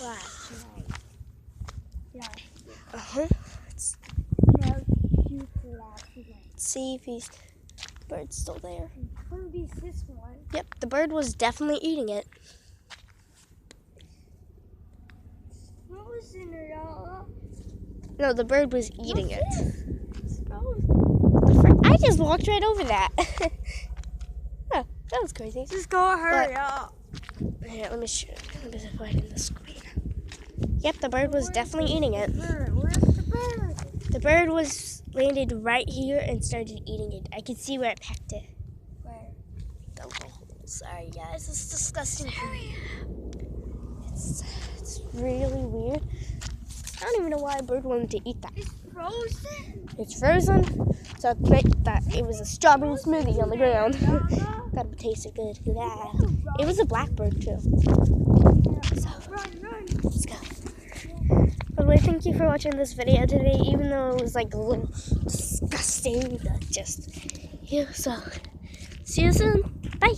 last night. Yeah. Let's No, you last night. see if he's bird's still there. Couldn't be this one. Yep, the bird was definitely eating it. What was in it all? No, the bird was eating it. Oh, I just walked right over that. Huh, that was crazy. just go hurry up. Here, let me show you. Let me put it in the screen. Yep, the bird was definitely eating it. Where's the bird? The bird was landed right here and started eating it. I could see where it pecked it. Where? The little hole. Sorry, guys, it's disgusting. It's really weird. I don't even know why a bird wanted to eat that. It's frozen. It's frozen, so it meant that it was a strawberry smoothie on the ground. That tasted good. Yeah. It was a blackbird too. So, let's go. By the way, thank you for watching this video today, even though it was like a little disgusting. So, see you soon. Bye.